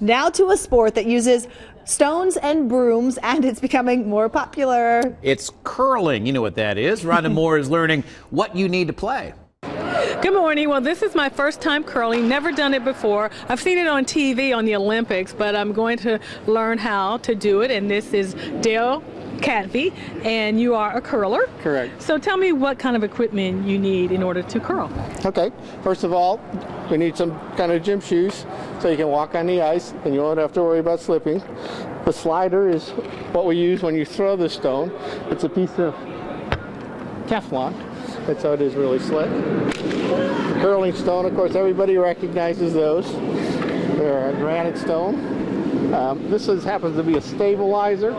Now to a sport that uses stones and brooms, and it's becoming more popular. It's curling. You know what that is. Rhonda Moore is learning what you need to play. Good morning. Well, this is my first time curling. Never done it before. I've seen it on TV on the Olympics, but I'm going to learn how to do it. And this is Dale Cathy, and you are a curler. Correct. So tell me what kind of equipment you need in order to curl. Okay. First of all, we need some kind of gym shoes so you can walk on the ice and you won't have to worry about slipping. The slider is what we use when you throw the stone. It's a piece of Teflon. That's how it is really slick. The curling stone, of course, everybody recognizes those. They're a granite stone. This happens to be a stabilizer.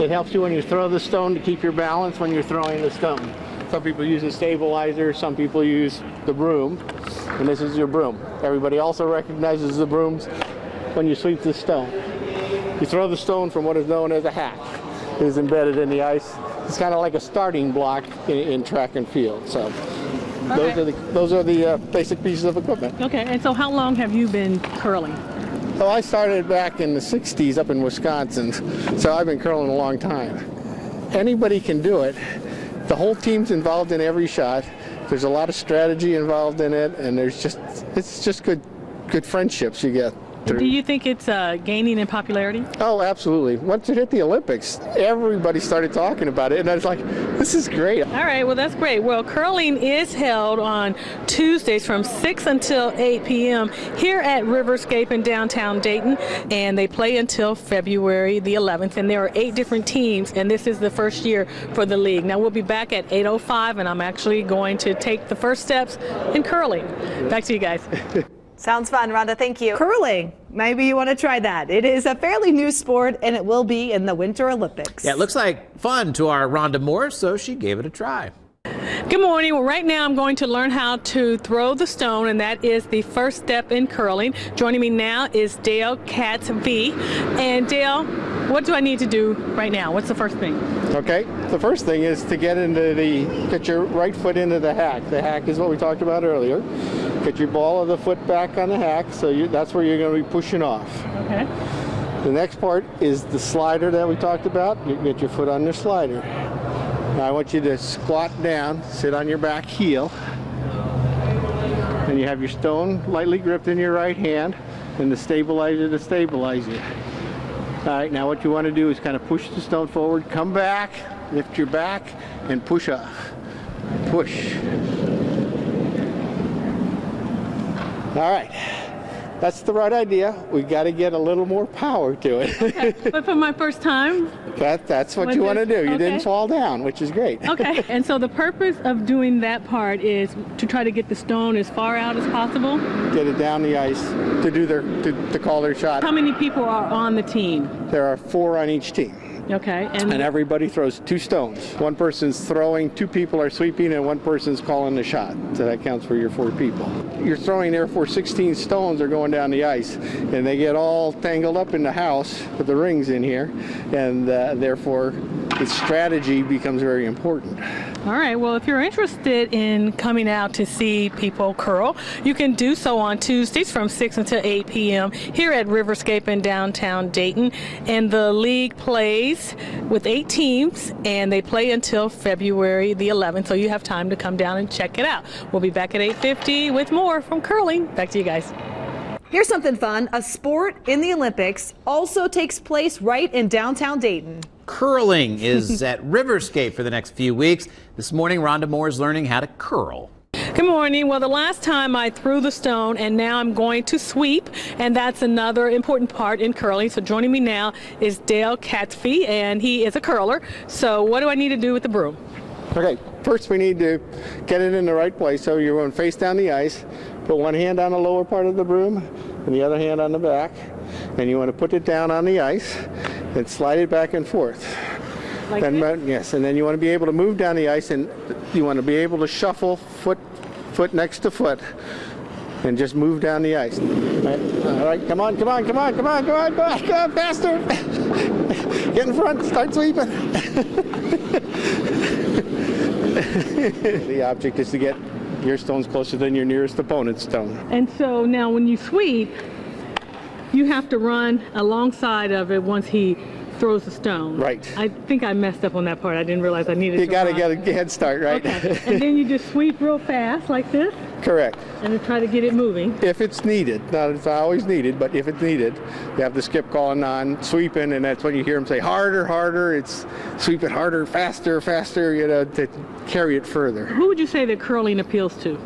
It helps you when you throw the stone to keep your balance when you're throwing the stone. Some people use a stabilizer, some people use the broom, and this is your broom. Everybody also recognizes the brooms when you sweep the stone. You throw the stone from what is known as a hack. It is embedded in the ice. It's kind of like a starting block in track and field. So those are the basic pieces of equipment. Okay, and so how long have you been curling? So I started back in the 60s up in Wisconsin, so I've been curling a long time. Anybody can do it. The whole team's involved in every shot. There's a lot of strategy involved in it, and it's just good friendships you get. Do you think it's gaining in popularity? Oh, absolutely. Once it hit the Olympics, everybody started talking about it, and I was like, this is great. All right, well, that's great. Well, curling is held on Tuesdays from 6 until 8 p.m. here at Riverscape in downtown Dayton, and they play until February the 11th, and there are 8 different teams, and this is the first year for the league. Now, we'll be back at 8:05, and I'm actually going to take the first steps in curling. Back to you guys. Sounds fun, Rhonda. Thank you. Curling. Maybe you want to try that. It is a fairly new sport, and it will be in the Winter Olympics. Yeah, it looks like fun to our Rhonda Moore, so she gave it a try. Good morning. Well, right now I'm going to learn how to throw the stone, and that is the first step in curling. Joining me now is Dale Cathy. And Dale, what do I need to do right now? What's the first thing? Okay, the first thing is to get your right foot into the hack. The hack is what we talked about earlier. Get your ball of the foot back on the hack, so that's where you're going to be pushing off. Okay. The next part is the slider that we talked about. You can get your foot on the slider. Now I want you to squat down, sit on your back heel, and you have your stone lightly gripped in your right hand and the stabilizer to stabilize you. All right, now what you want to do is kind of push the stone forward, come back, lift your back, and push off. Push. All right, that's the right idea. We got to get a little more power to it. Okay. But for my first time? That's what you want to do. You didn't fall down, which is great. Okay, and so the purpose of doing that part is to try to get the stone as far out as possible? Get it down the ice to call their shot. How many people are on the team? There are 4 on each team. Okay. And everybody throws 2 stones. One person's throwing, 2 people are sweeping, and 1 person's calling the shot. So that counts for your 4 people. You're throwing, therefore, 16 stones are going down the ice, and they get all tangled up in the house with the rings in here, and therefore the strategy becomes very important. All right, well, if you're interested in coming out to see people curl, you can do so on Tuesdays from 6 until 8 p.m. here at Riverscape in downtown Dayton. And the league plays with 8 teams, and they play until February the 11th, so you have time to come down and check it out. We'll be back at 8:50 with more from curling. Back to you guys. Here's something fun. A sport in the Olympics also takes place right in downtown Dayton. Curling is at Riverscape for the next few weeks. This morning, Rhonda Moore is learning how to curl. Good morning. Well, the last time I threw the stone, and now I'm going to sweep, and that's another important part in curling. So joining me now is Dale Cathy, and he is a curler. So what do I need to do with the broom? Okay, first we need to get it in the right place. So you're going face down the ice, put one hand on the lower part of the broom and the other hand on the back, and you want to put it down on the ice and slide it back and forth. Like this? Yes, and then you want to be able to move down the ice, and you want to be able to shuffle foot next to foot and just move down the ice. All right, come on, faster. Get in front, start sweeping. The object is to get your stones closer than your nearest opponent's stone. And so now when you sweep, you have to run alongside of it once he throws the stone. Right. I think I messed up on that part. I didn't realize I needed to You got to run. get a head start, right? Okay. And then you just sweep real fast like this Correct. and then try to get it moving. If it's needed, not it's not always needed, but if it's needed, you have the skip calling on sweeping, and that's when you hear them say harder, harder. It's sweep it harder, faster, faster, you know, to carry it further. Who would you say that curling appeals to?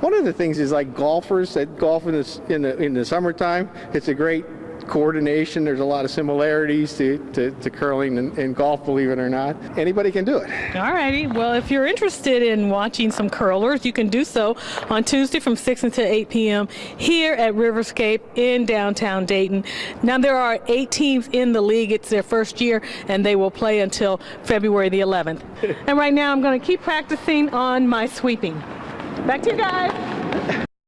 One of the things is like golfers that golf in the summertime. It's a great coordination. There's a lot of similarities to curling and golf, believe it or not. Anybody can do it. All righty. Well, if you're interested in watching some curlers, you can do so on Tuesday from 6 until 8 p.m. here at Riverscape in downtown Dayton. Now, there are 8 teams in the league. It's their first year, and they will play until February the 11th. And right now, I'm going to keep practicing on my sweeping. Back to you guys.